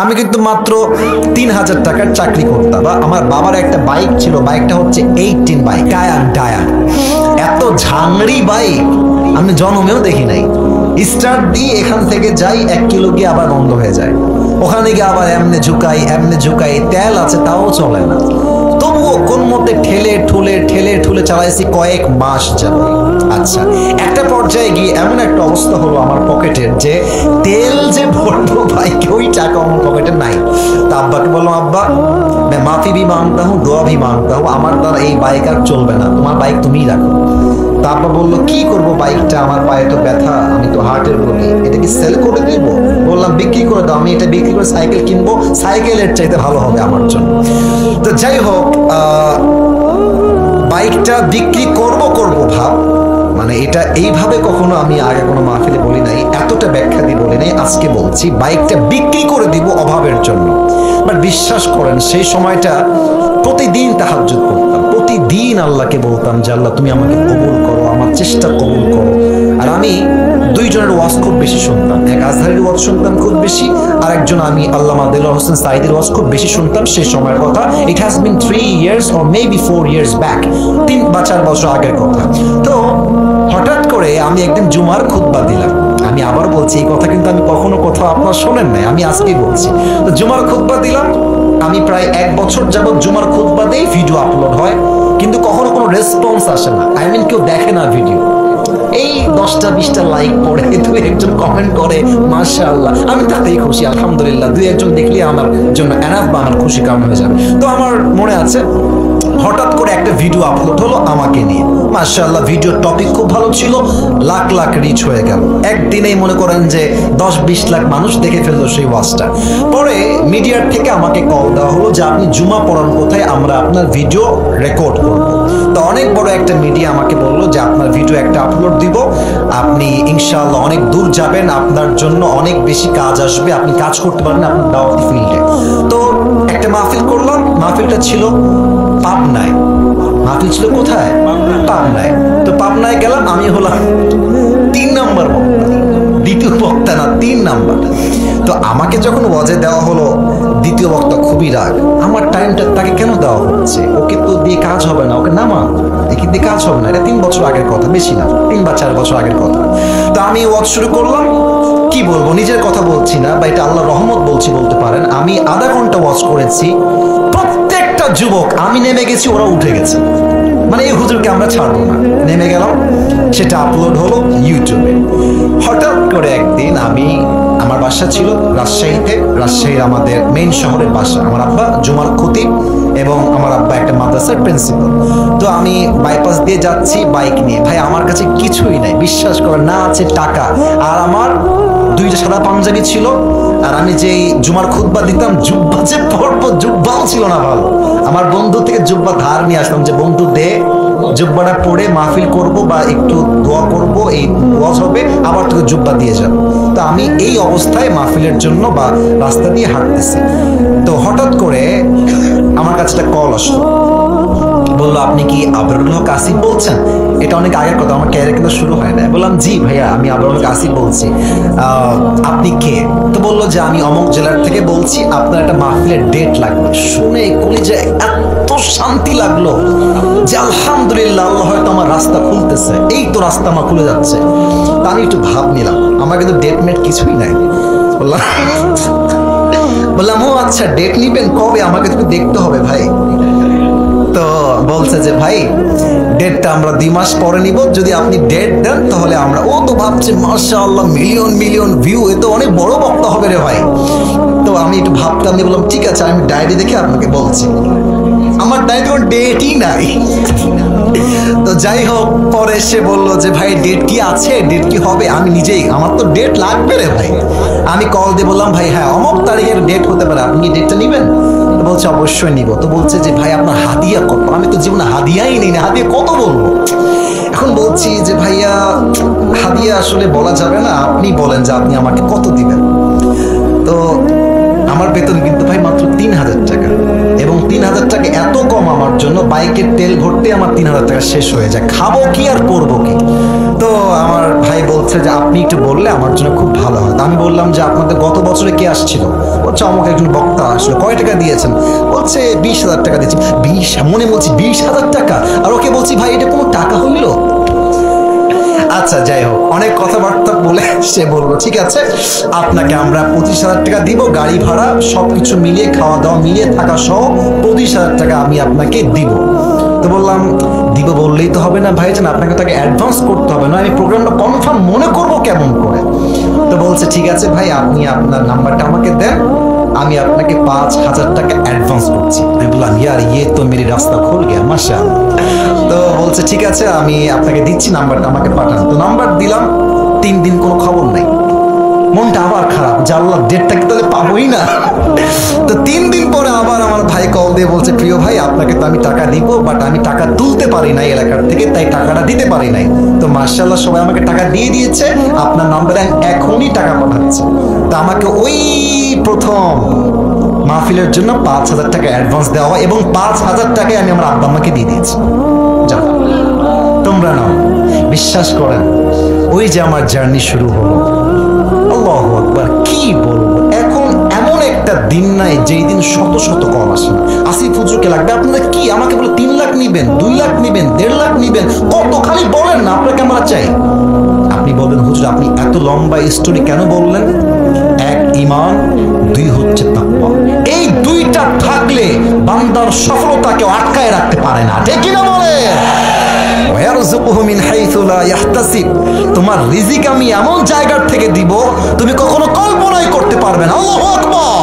আমি কিন্তু মাত্র 3000 টাকার চাকরি করতাম। আমার বাবার একটা বাইক ছিল, বাইকটা হচ্ছে 18 বাইক, টায়ার এত ঝাংড়ি বাইক আমি জন্মেও দেখি নাই। স্টার্ট দিয়ে এখান থেকে যাই 1 কিলো গিয়ে আবার বন্ধ হয়ে যায়, ওখানে গিয়ে আবার এমনে ঝুঁকাই, তেল আছে তাও চলে না। তবুও কোন মতে ঠেলে ঠুলে চালাইছি কয়েক মাস যাবে। আচ্ছা, একটা পর্যায়ে গিয়ে এমন একটা অবস্থা হলো আমার পকেটের, যে তেল যে ভরবো বাইকে ওই টাকা আমার পকেটে নাই। তা আব্বাকে বললাম, আব্বা मैं माफी भी मांगता हूँ, दुआ भी मांगता हूँ, আমার দ্বারা এই বাইক আর চলবে না, তোমার বাইক তুমিই রাখো। তা আব্বা বললো, কি করবো বাইকটা, আমার পায়ে তো ব্যথা, আমি তো হার্টের রোগী, এটা কি সেল করে দিব? বললাম বিক্রি করে দাও, আমি এটা বিক্রি করে সাইকেল কিনবো, সাইকেলের চাইতে ভালো হবে আমার জন্য। তো যাই হোক, বাইকটা বিক্রি করব ভাব, মানে এটা এইভাবে কখনো আমি আগে কোনো মাহফিলে বলি নাই, এতটা ব্যাখ্যা দিয়ে বলি নাই, আজকে বলছি বাইকটা বিক্রি করে দিব অভাবের জন্য। বাট বিশ্বাস করেন সেই সময়টা প্রতিদিন তাহাজ্জুদ করতাম, প্রতিদিন আল্লাহকে বলতাম যে আল্লাহ তুমি আমাকে কবুল করো, আমার চেষ্টা কবুল করো। আর আমি দুইজনের ওয়াজ খুব বেশি শুনতাম, এক আজহারের ওয়াজ শুনতাম খুব বেশি, আর একজন আমি আল্লামা দেলোয়ার হোসেন সাঈদীর ওয়াজ খুব বেশি শুনতাম সেই সময়ের কথা। It has been 3 years or maybe 4 years back, 3 বা 4 বছর আগের কথা। তো হঠাৎ করে আমি একদিন জুমার খুতবা দিলাম, আমি আবার বলছি এই কথা কিন্তু আমি কখনো কোথাও আপনারা শোনেন নাই, আমি আজকেই বলছি। তো জুমার খুতবা দিলাম, আমি প্রায় 1 বছর যাবত জুমার খুতবা দেই, ভিডিও আপলোড হয়, কিন্তু কখনো কোনো রেসপন্স আসে না, আই মিন কেউ দেখে না ভিডিও। এই 10টা-20টা লাইক পড়ে, 2-1জন কমেন্ট করে মাশাআল্লাহ, আমি তাতেই খুশি, আলহামদুলিল্লাহ, 2-1জন দেখলে আমার জন্য এনাফ বা আমার খুশি কামনা হয়ে যাবে। তো আমার মনে আছে হঠাৎ করে একটা ভিডিও আপলোড হলো আমাকে নিয়ে, মাশাআল্লাহ ভিডিওর টপিক খুব ভালো ছিল, লাখ লাখ রিচ হয়ে গেল, একদিনেই মনে করেন যে 10-20 লাখ মানুষ দেখে ফেললো সেই ওয়াজটা। পরে মিডিয়ার থেকে আমাকে কল দেওয়া হলো যে আপনি জুমা পড়ান কোথায়, আমরা আপনার ভিডিও রেকর্ড করব। তো অনেক বড় একটা মিডিয়া আমাকে বললো যে আপনার ভিডিও একটা আপলোড দিব, আপনি ইনশাআল্লাহ অনেক দূর যাবেন, আপনার জন্য অনেক বেশি কাজ আসবে, আপনি কাজ করতে পারবেন আপনার দাওয়াতি ফিল্ডে। তো একটা মাহফিল করলাম, মাহফিলটা ছিল পাবনায়। মাহফিল ছিল কোথায়? পাবনায়। তো পাবনায় গেলাম, আমি হলাম 3 নম্বর বক্তা, দ্বিতীয় বক্তা না, 3 নাম্বার। তো আমাকে যখন ওয়াজে দেওয়া হলো, দ্বিতীয় বক্তা খুবই রাগ, আমার টাইমটা তাকে কেন দেওয়া হচ্ছে, ওকে তো দিয়ে কাজ হবে না, ওকে নামা, একে দিয়ে কাজ হবে না, এটা 3 বছর আগের কথা, বেশি না, 3 বা 4 বছর আগের কথা। তো আমি ওয়াজ শুরু করলাম, কি বলবো, নিজের কথা বলছি না বা এটা আল্লাহর রহমত বলছি বলতে পারেন, আমি আধা ঘন্টা ওয়াজ করেছি, প্রত্যেকটা যুবক, আমি নেমে গেছি ওরা উঠে গেছে, মানে এই হুজুরকে আমরা ছাড়বো না, নেমে গেলাম, সেটা আপলোড হলো ইউটিউবে। হঠাৎ করে একদিন আমার বাসা ছিল রাজশাহীতে, রাজশাহীর আমাদের মেইন শহরের বাসা, আমার আব্বা জুমার খতিব এবং আমার আব্বা একটা মাদ্রাসার প্রিন্সিপাল। তো আমি বাইপাস দিয়ে যাচ্ছি বাইক নিয়ে, ভাই আমার কাছে কিছুই নাই, বিশ্বাস করেন, না আছে টাকা, আর আমার 2টা সাদা পাঞ্জাবি ছিল, আর আমি যেই জুমার খুতবা দিতাম, জুব্বা যে পরবো, জুব্বাও ছিল না ভালো, আমার বন্ধু থেকে জুব্বা ধার নিয়ে আসলাম যে বন্ধু দে, জুব্বাটা পরে মাহফিল করব বা একটু দোয়া করব, এই ওয়াজ হবে, আবার তোকে জুব্বা দিয়ে যাব। তো আমি এই অবস্থায় মাহফিলের জন্য বা রাস্তা দিয়ে হাঁটতেছি, তো হঠাৎ করে আমার কাছে একটা কল আসলো, বললো আপনি কি আবরুল হক আসিফ বলছেন? এটা অনেক আগের কথা, আমার ক্যারিয়ার কিন্তু শুরু হয় না। বললাম জি ভাইয়া, আমি আবরুল হক আসিফ বলছি, আপনি কে? তো বললো যে আমি অমুক জেলার থেকে বলছি, আপনার একটা মাহফিলের ডেট লাগবে। শুনে কলিজায় এত শান্তি লাগলো যে আলহামদুলিল্লাহ, আল্লাহ হয়তো আমার রাস্তা খুলতেছে, এই তো রাস্তা আমার খুলে যাচ্ছে। তা আমি একটু ভাব নিলাম, আমার কিন্তু ডেট মেট কিছুই নাই। বললাম ও আচ্ছা, ডেট নিবেন কবে, আমাকে তো দেখতে হবে ভাই। তো বলছে যে ভাই ডেটটা আমরা 2 মাস পরে নিব, যদি আপনি ডেট দেন তাহলে আমরা। ও তো ভাবছে মাশাআল্লাহ মিলিয়ন ভিউ, এ তো অনেক বড় বক্তা হবে রে ভাই। তো আমি একটু ভাবতাম, আমি বললাম ঠিক আছে, আমি ডায়েরি দেখে আপনাকে বলছি। আমার ডায়েরি কোনো ডেটই নাই। তো যাই হোক, পরে সে বললো যে ভাই ডেট কি আছে, ডেট কি হবে? আমি নিজেই, আমার তো ডেট লাগবে রে ভাই। আমি কল দিয়ে বললাম ভাই হ্যাঁ অমুক তারিখের ডেট হতে পারে, আপনি কি ডেটটা নিবেন? বলছে অবশ্যই নিব। তো বলছে যে ভাই আপনার হাদিয়া কত? আমি তো জীবনে হাদিয়াই নেই না, হাদিয়া কত বলবো। এখন বলছি যে ভাইয়া হাদিয়া আসলে বলা যাবে না, আপনি বলেন যে আপনি আমাকে কত দিবেন। তো আমার বেতন কিন্তু ভাই মাত্র 3000 টাকা, এবং 3000 টাকা এত কম আমার জন্য, বাইকের তেল ভরতে আমার 3000 টাকা শেষ হয়ে যায়, খাবো কি আর পরবো কি। তো আমার ভাই বলছে বলছে যে আপনি একটু বললে আমার জন্য খুব ভালো হয়। আমি বললাম যে আপনাদের গত বছরে কে আসছিল? বলছে আমাকে একজন বক্তা আসলো। কয় টাকা দিয়েছেন? বলছে 20,000 টাকা দিয়েছি। মনে বলছি 20,000 টাকা, আর ওকে বলছি ভাই এটা কোনো টাকা হইলো? আচ্ছা যাই হোক, অনেক কথাবার্তা বলে সে বললো ঠিক আছে আপনাকে আমরা 25,000 টাকা দিব, গাড়ি ভাড়া সবকিছু মিলিয়ে, খাওয়া দাওয়া মিলিয়ে, থাকা সহ 25,000 টাকা আমি আপনাকে দিব। তো বললাম দিব বললেই তো হবে না ভাইজান, আপনাকে তাকে অ্যাডভান্স করতে হবে, না আমি প্রোগ্রামটা কনফার্ম মনে করব কেমন করে। তো বলছে ঠিক আছে ভাই আপনি আপনার নাম্বারটা আমাকে দেন, আমি আপনাকে 5,000 টাকা অ্যাডভান্স করছি। আমি বললাম ইয়ার তো মেরি রাস্তা খুল গিয়া মাশাআল্লাহ। তো বলছে ঠিক আছে আমি আপনাকে দিচ্ছি, নাম্বারটা আমাকে পাঠান। তো নাম্বার দিলাম, 3 দিন কোনো খবর নাই। মনটা আবার খারাপ, জানলাম ডেটটা কি তাহলে পাবোই না। তো 3 দিন পরে আবার আমার ভাই কল দিয়ে বলছে প্রিয় ভাই আপনাকে তো আমি টাকা দিব, বাট আমি টাকা তুলতে পারি নাই এলাকার থেকে, তাই টাকাটা দিতে পারি নাই। তো মাশাআল্লাহ সবাই আমাকে টাকা দিয়ে দিয়েছে, আপনার নাম্বারে এখনই টাকা পাঠাচ্ছে। তো আমাকে ওই প্রথম মাহফিলের জন্য 5,000 টাকা অ্যাডভান্স দেওয়া হয়, এবং 5,000 টাকায় আমি আমার আব্বা আম্মাকে দিয়ে দিয়েছি। যাও তোমরা নাও। বিশ্বাস করেন ওই যে আমার জার্নি শুরু হলো, আল্লাহু আকবার, কি বলবো। এখন এমন একটা দিন নাই যেই দিন শত শত কল আসে না, আসিফ হুজুরকে লাগবে আপনাদের কি, আমাকে বলে 3 লাখ নিবেন, 2 লাখ নিবেন, 1.5 লাখ নিবেন, কত খালি বলেন না আপনাকে আমরা চাই। আপনি বলবেন হুজুর আপনি এত লম্বা স্টোরি কেন বললেন? 1 ঈমান, 2 হচ্ছে তাকওয়া। এই 2টা থাকলে বান্দার সফলতাকে আটকায় রাখতে পারে না, ঠিক কি না বলে? তোমার রিজিক আমি এমন জায়গার থেকে দিব তুমি কখনো কল্পনাই করতে পারবে না। আল্লাহু আকবার।